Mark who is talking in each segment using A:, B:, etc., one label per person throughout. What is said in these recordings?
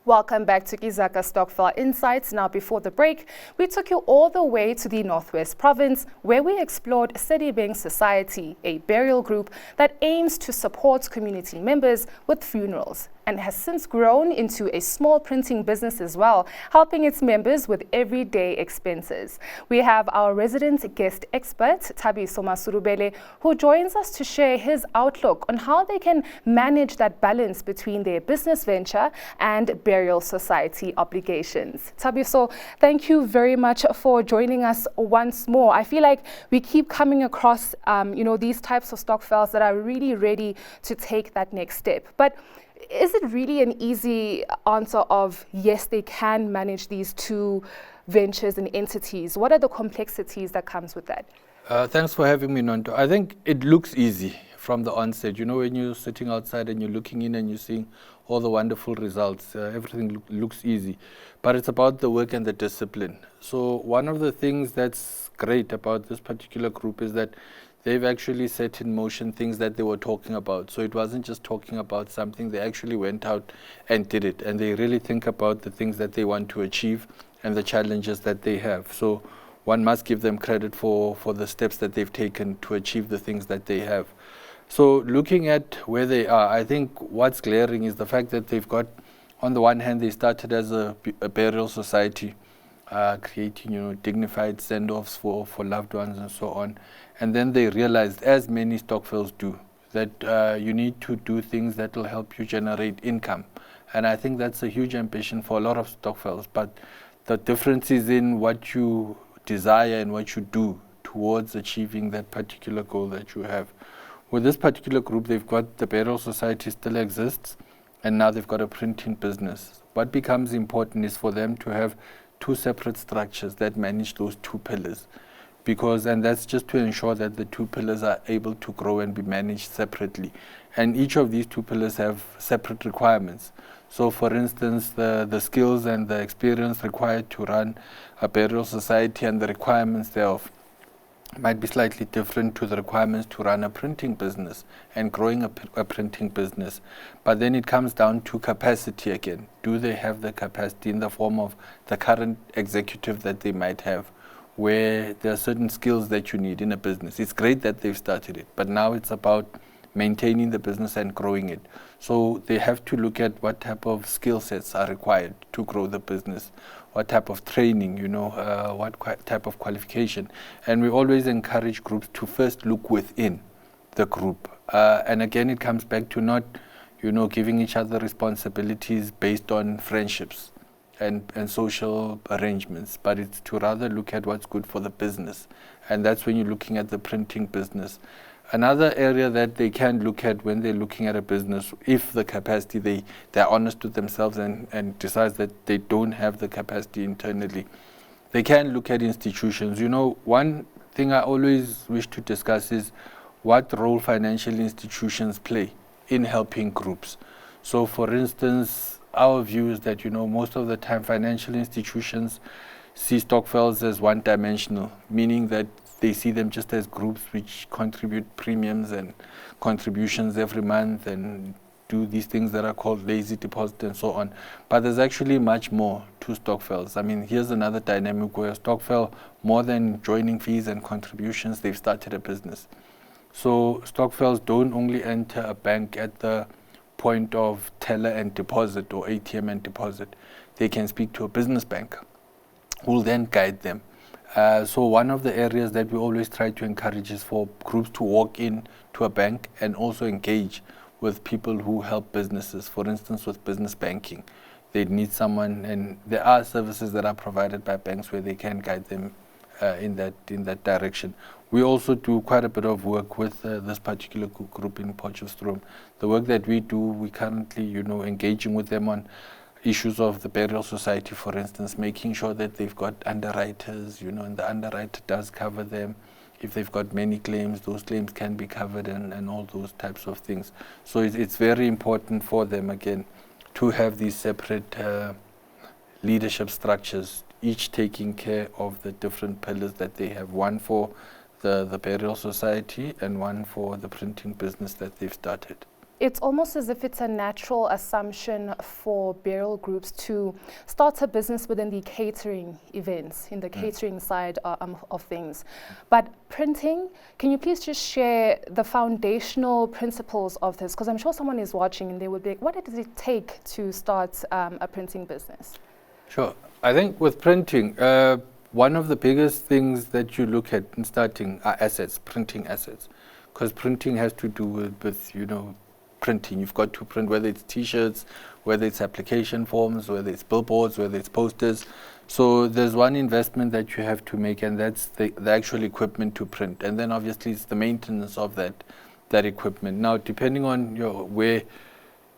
A: Welcome back to KeZaka Stokvel Insights. Now, before the break, we took you all the way to the Northwest Province, where we explored Sedibeng Society, a burial group that aims to support community members with funerals and has since grown into a small printing business as well, helping its members with everyday expenses. We have our resident guest expert, Thabiso Masurubele, who joins us to share his outlook on how they can manage that balance between their business venture and burial society obligations. Thabiso, thank you very much for joining us once more. I feel like we keep coming across these types of stokvels that are really ready to take that next step. But is it really an easy answer of yes, they can manage these two ventures and entities? What are the complexities that comes with that?
B: Thanks for having me, Nonto. I think it looks easy from the onset. You know, when you're sitting outside and you're looking in and you're seeing all the wonderful results, everything looks easy. But it's about the work and the discipline. So one of the things that's great about this particular group is that they've actually set in motion things that they were talking about. So it wasn't just talking about something, they actually went out and did it. And they really think about the things that they want to achieve and the challenges that they have. So one must give them credit for the steps that they've taken to achieve the things that they have. So looking at where they are, I think what's glaring is the fact that they've got, on the one hand, they started as a burial society, creating, dignified send-offs for loved ones and so on. And then they realized, as many stokvels do, that you need to do things that will help you generate income. And I think that's a huge ambition for a lot of stokvels. But the difference is in what you desire and what you do towards achieving that particular goal that you have. With this particular group, they've got the burial society still exists, and now they've got a printing business. What becomes important is for them to have two separate structures that manage those two pillars. And that's just to ensure that the two pillars are able to grow and be managed separately. And each of these two pillars have separate requirements. So for instance, the skills and the experience required to run a burial society and the requirements thereof might be slightly different to the requirements to run a printing business and growing a printing business. But then it comes down to capacity again. Do they have the capacity in the form of the current executive that they might have, where there are certain skills that you need in a business? It's great that they've started it, but now it's about maintaining the business and growing it. So they have to look at what type of skill sets are required to grow the business, what type of training, what type of qualification. And we always encourage groups to first look within the group. And again, it comes back to not, giving each other responsibilities based on friendships and social arrangements, but it's to rather look at what's good for the business. And that's when you're looking at the printing business. Another area that they can look at when they're looking at a business, if the capacity, they're honest with themselves and decide that they don't have the capacity internally, they can look at institutions. One thing I always wish to discuss is what role financial institutions play in helping groups. So for instance, our view is that, most of the time financial institutions see stokvels as one-dimensional, meaning that they see them just as groups which contribute premiums and contributions every month and do these things that are called lazy deposit and so on. But there's actually much more to stokvels. I mean, here's another dynamic where a stokvel, more than joining fees and contributions, they've started a business. So stokvels don't only enter a bank at the point of teller and deposit or ATM and deposit. They can speak to a business banker who will then guide them. So one of the areas that we always try to encourage is for groups to walk in to a bank and also engage with people who help businesses. For instance, with business banking, they need someone, and there are services that are provided by banks where they can guide them in that direction. We also do quite a bit of work with this particular group in Potchefstroom. The work that we do, we currently, engaging with them on issues of the burial society, for instance, making sure that they've got underwriters, and the underwriter does cover them. If they've got many claims, those claims can be covered and all those types of things. So it's very important for them, again, to have these separate leadership structures, each taking care of the different pillars that they have, one for the burial society and one for the printing business that they've started.
A: it's almost as if it's a natural assumption for burial groups to start a business within the catering events, in the catering side of things. But printing, can you please just share the foundational principles of this? Because I'm sure someone is watching and they would be like, what does it take to start a printing business?
B: Sure. I think with printing, one of the biggest things that you look at in starting are assets, printing assets. Because printing has to do with, you know, printing. You've got to print, whether it's T-shirts, whether it's application forms, whether it's billboards, whether it's posters. So there's one investment that you have to make, and that's the actual equipment to print. And then obviously it's the maintenance of that equipment. Now, depending on where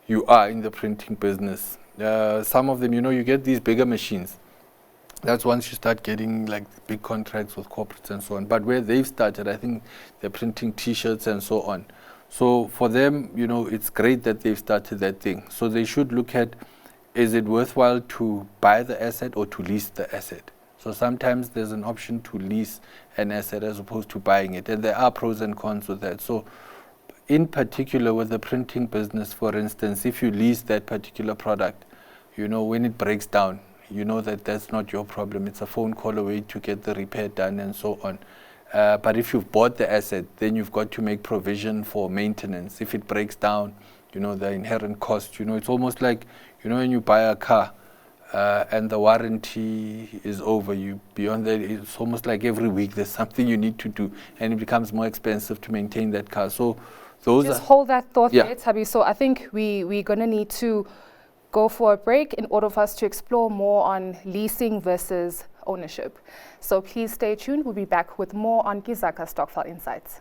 B: you are in the printing business, some of them, you know, you get these bigger machines. That's once you start getting like big contracts with corporates and so on. But where they've started, I think they're printing T-shirts and so on. So for them, you know, it's great that they've started that thing. So they should look at, is it worthwhile to buy the asset or to lease the asset? So sometimes there's an option to lease an asset as opposed to buying it. And there are pros and cons with that. So in particular with the printing business, for instance, if you lease that particular product, you know, when it breaks down, you know that that's not your problem. It's a phone call away to get the repair done and so on. But if you've bought the asset, then you've got to make provision for maintenance. If it breaks down, you know, the inherent cost, you know, it's almost like, you know, when you buy a car and the warranty is over, beyond that, it's almost like every week there's something you need to do and it becomes more expensive to maintain that car. So those
A: just hold that thought
B: yeah.
A: there, Tabi. So I think we're going to need to go for a break in order for us to explore more on leasing versus ownership. So please stay tuned. We'll be back with more on KeZaka Stokvel Insights.